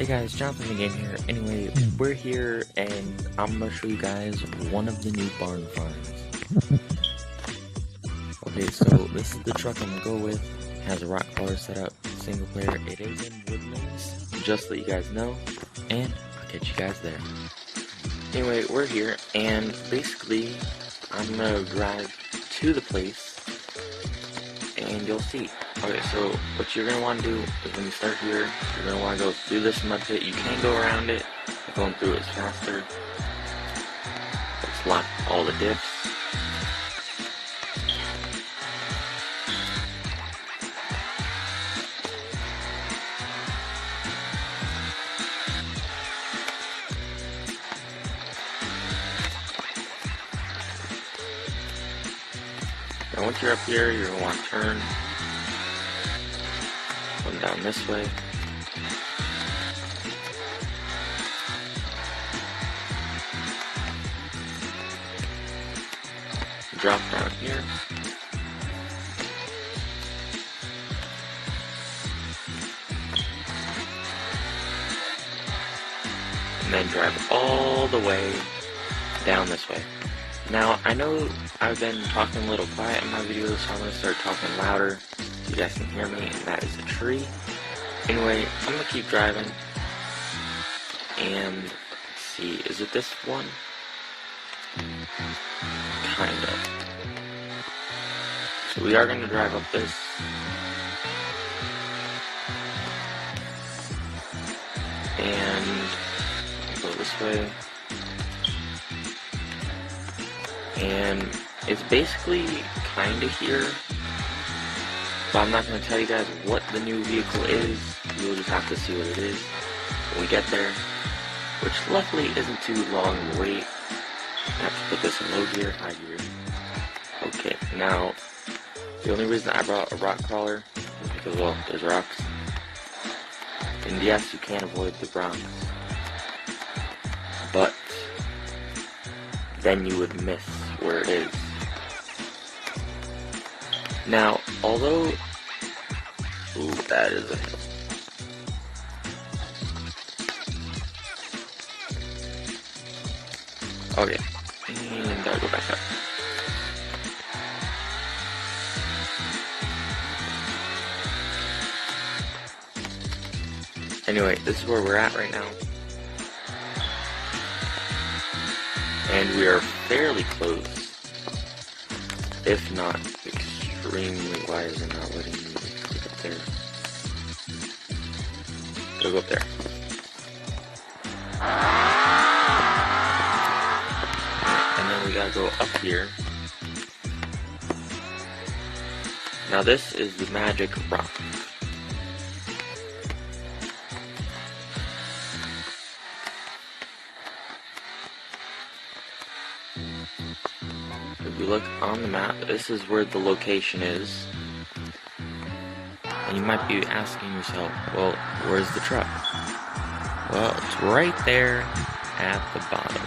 guys, Jonathan the Game here. Anyway, we're here and I'm gonna show you guys one of the new barn farms. Okay, so this is the truck I'm gonna go with. It has a rock crawler set up, single player. It is in Woodlands, just to let you guys know, and I'll catch you guys there. Anyway, we're here and basically I'm gonna drive to the place and you'll see. Okay, so what you're going to want to do is when you start here, you're going to want to go through this mud pit. You can go around it, but going through it is faster. Let's lock all the dips. Now once you're up here, you're going to want to turn. Come down this way. Drop down here. And then drive all the way down this way. Now, I know I've been talking a little quiet in my videos, so I'm going to start talking louder so you guys can hear me, and that is a tree. Anyway, I'm going to keep driving, and let's see, is it this one? Kinda. So we are going to drive up this. And go this way. And it's basically kinda here, but I'm not going to tell you guys what the new vehicle is. You'll just have to see what it is when we get there, which luckily isn't too long to wait. I have to put this in low gear, high gear. Okay, now the only reason I brought a rock crawler is because, well, there's rocks. And yes, you can avoid the rocks, but then you would miss where it is. Now, although, ooh, that is a hill. Okay, and gotta go back up. Anyway, this is where we're at right now. And we are fairly close, if not extremely. Why is it not letting me click up there? Go up there. And then we gotta go up here. Now this is the magic rock. If you look on the map, this is where the location is. And you might be asking yourself, well, where's the truck? Well, it's right there at the bottom.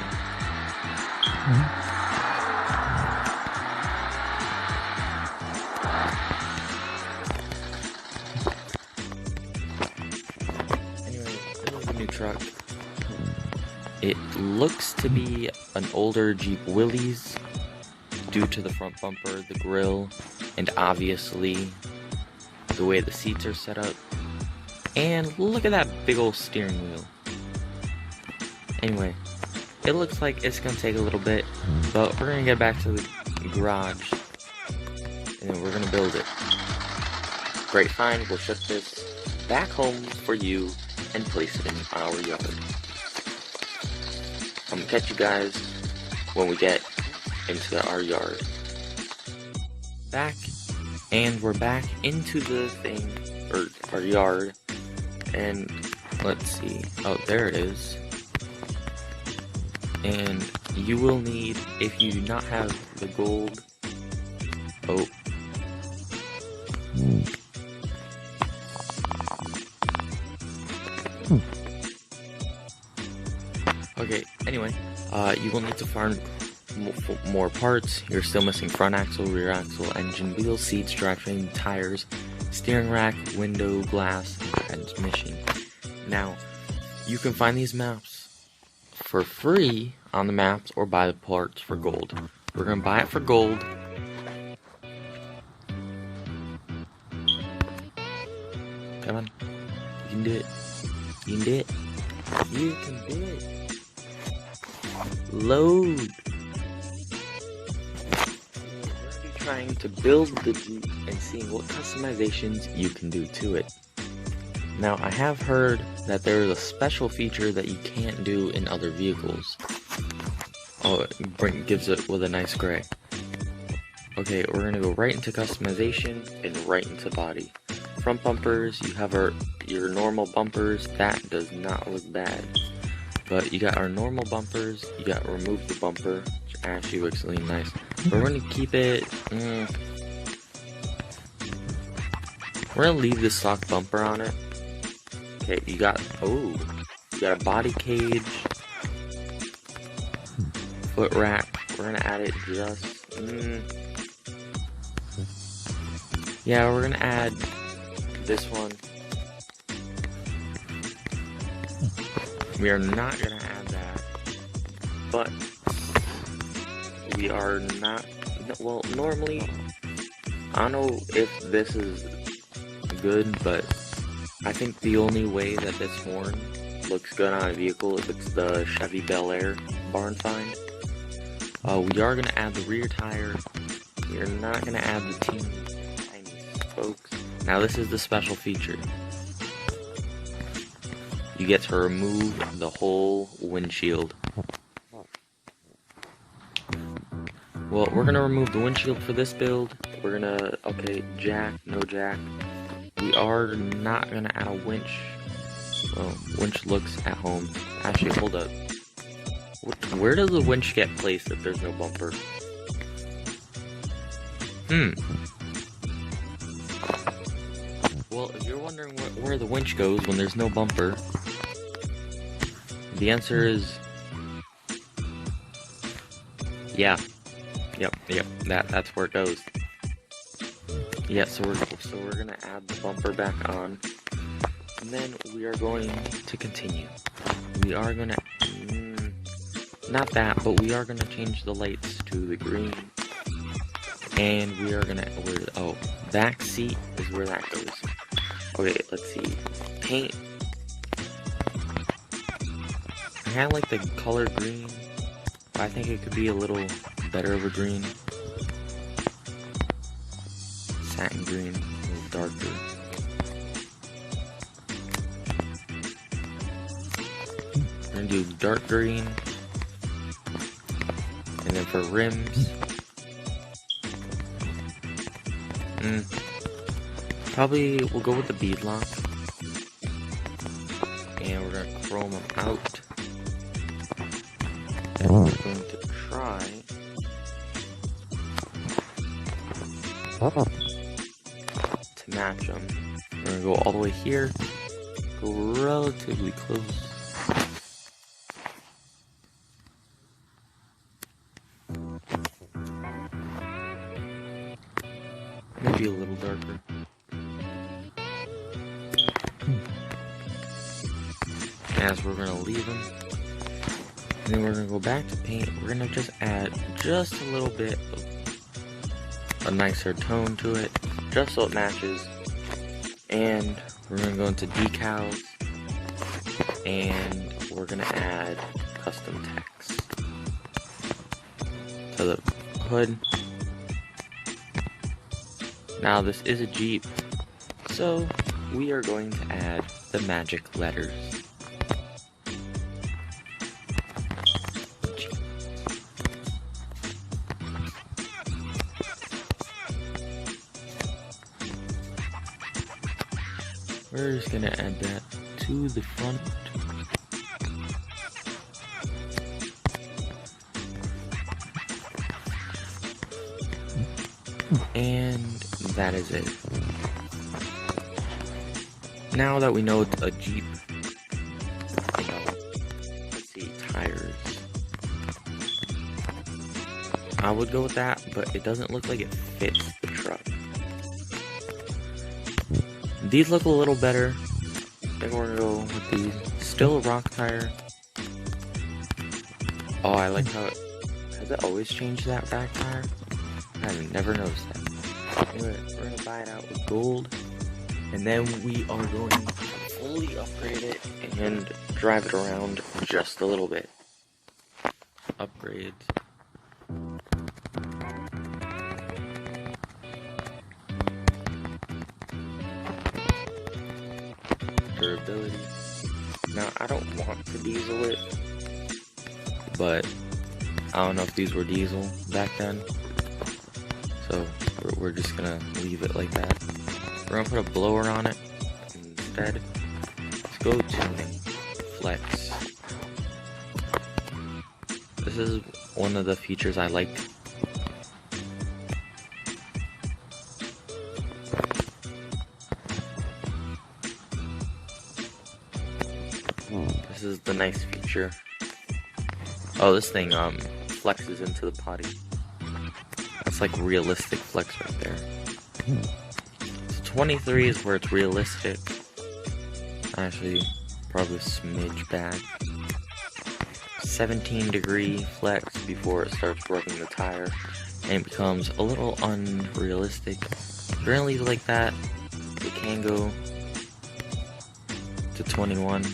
Anyway, this is the new truck. It looks to be an older Jeep Willys due to the front bumper, the grille, and obviously the way the seats are set up. And look at that big old steering wheel. Anyway, it looks like it's gonna take a little bit, but we're gonna get back to the garage and then we're gonna build it. Great find, we'll ship this back home for you and place it in our yard. I'm gonna catch you guys when we get into our yard. Back, and we're back into the thing, or our yard, and let's see, oh, there it is. And you will need, if you do not have the gold, oh. Okay, anyway, you will need to farm more parts. You're still missing front axle, rear axle, engine, wheels, seats, drivetrain, tires, steering rack, window, glass, and transmission. Now, You can find these maps for free on the maps or buy the parts for gold. We're gonna buy it for gold. Come on. You can do it. You can do it. You can do it. Load. We're gonna be trying to build the Jeep and seeing what customizations you can do to it. Now, I have heard that there is a special feature that you can't do in other vehicles. Oh, it gives it with a nice gray. Okay, we're gonna go right into customization and right into body. Front bumpers, you have your normal bumpers. That does not look bad. But you got our normal bumpers, you got remove the bumper, which actually looks really nice. But we're gonna keep it, we're gonna leave the stock bumper on it. Okay, you got a body cage, foot rack. We're gonna add it just, yeah, we're gonna add this one. We are not gonna add that, but we are not, well, normally, I don't know if this is good, but I think the only way that this horn looks good on a vehicle if it's the Chevy Bel Air barn find. We are going to add the rear tire. We are not going to add the tiny spokes. Now this is the special feature. You get to remove the whole windshield. Well, we're going to remove the windshield for this build. We're going to, okay, jack, no jack. We are not going to add a winch. Well, winch looks at home. Actually, hold up. Where does the winch get placed if there's no bumper? Well, if you're wondering where the winch goes when there's no bumper, the answer is... yeah. Yep, that's where it goes. Yeah, so we're gonna add the bumper back on, and then we are going to continue. We are gonna, not that, but we are gonna change the lights to the green, and we are gonna, back seat is where that goes. Okay, let's see, paint. I kinda like the color green, but I think it could be a little better of a green. Satin green, a little darker. We're gonna do dark green. And then for rims, probably we'll go with the bead lock. And we're gonna chrome them out. And we're going to try to match them. We're gonna go all the way here, go relatively close. Maybe a little darker. As we're gonna leave them, and then we're gonna go back to paint. We're gonna just add just a little bit of a nicer tone to it, just so it matches. And we're gonna go into decals, and we're gonna add custom text to the hood. Now this is a Jeep, so we are going to add the magic letters. We're just gonna add that to the front. And that is it. Now that we know it's a Jeep, let's see, tires. I would go with that, but it doesn't look like it fits the truck. These look a little better. I think we're gonna go with these still a rock tire. Oh, I like how has it always changed that back tire? I've never noticed that. Anyway, we're gonna buy it out with gold, and then we are going to fully upgrade it and drive it around just a little bit. Upgrades. Durability. Now, I don't want to diesel it, but I don't know if these were diesel back then, so we're just gonna leave it like that. We're gonna put a blower on it instead. Let's go tuning. Flex. This is one of the features I like. This is the nice feature. Oh, this thing flexes into the potty. That's like realistic flex right there. So 23 is where it's realistic. Actually, probably a smidge back. 17-degree flex before it starts rubbing the tire, and it becomes a little unrealistic. If you're gonna leave it like that, it can go to 21.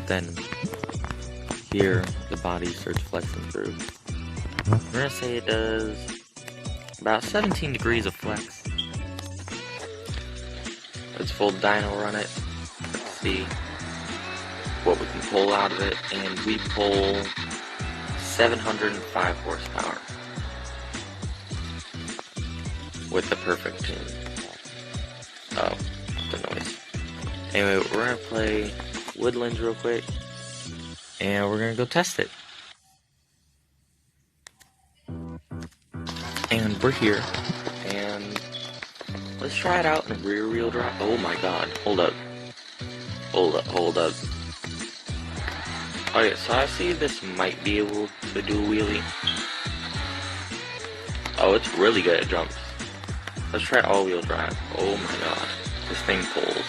Then here the body starts flexing through. We're gonna say it does about 17 degrees of flex. Let's full dyno run it. Let's see what we can pull out of it, and we pull 705 horsepower with the perfect tune. Oh, the noise. Anyway, we're gonna play Woodlands real quick, and we're gonna go test it. And we're here, and let's try it out in a rear wheel drive. Oh my god, hold up. Okay, so I see this might be able to do a wheelie. Oh, it's really good at jumps. Let's try all-wheel drive. Oh my god, this thing pulls.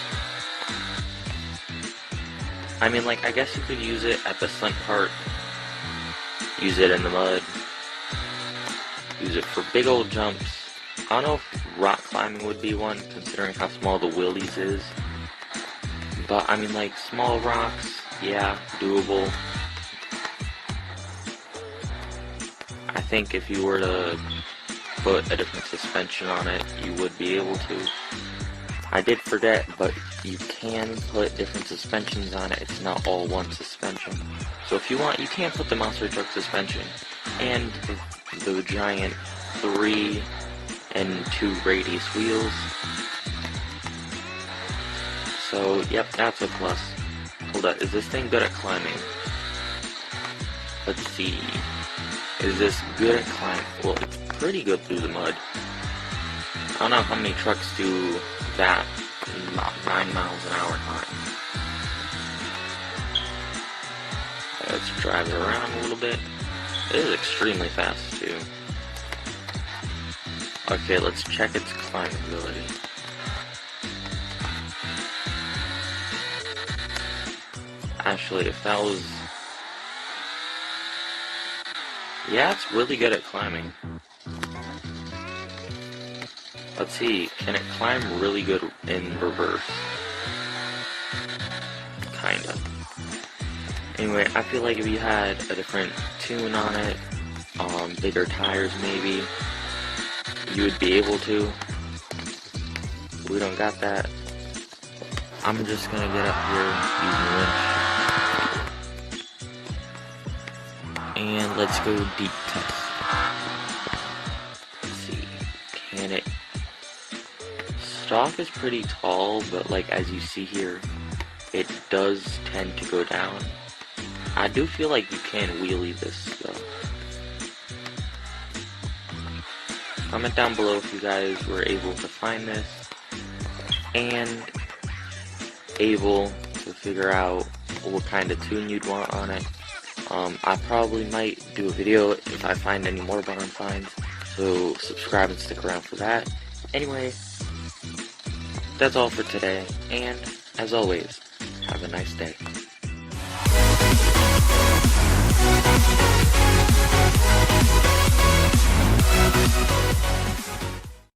I mean, like, I guess you could use it at the stunt part, use it in the mud, use it for big old jumps. I don't know if rock climbing would be one, considering how small the wheelies is. But, I mean, like, small rocks, yeah, doable. I think if you were to put a different suspension on it, you would be able to. I did forget, but you can put different suspensions on it. It's not all one suspension. So if you want, you can put the monster truck suspension and the giant 3 and 2 radius wheels. So, yep, that's a plus. Hold up, is this thing good at climbing? Let's see. Is this good at climbing? Well, it's pretty good through the mud. I don't know how many trucks do that in about 9 miles an hour time. Let's drive it around a little bit. It is extremely fast too. Okay, let's check its climbing ability. Actually, if that was... yeah, it's really good at climbing. Let's see, can it climb really good in reverse? Kinda. Anyway, I feel like if you had a different tune on it, bigger tires maybe, you would be able to. We don't got that. I'm just gonna get up here using the winch. And let's go deep test. Let's see, can it... stock is pretty tall, but like as you see here, it does tend to go down. I do feel like you can wheelie this though. Comment down below if you guys were able to find this and able to figure out what kind of tune you'd want on it. I probably might do a video if I find any more barn finds, so subscribe and stick around for that. Anyway, that's all for today, and as always, have a nice day.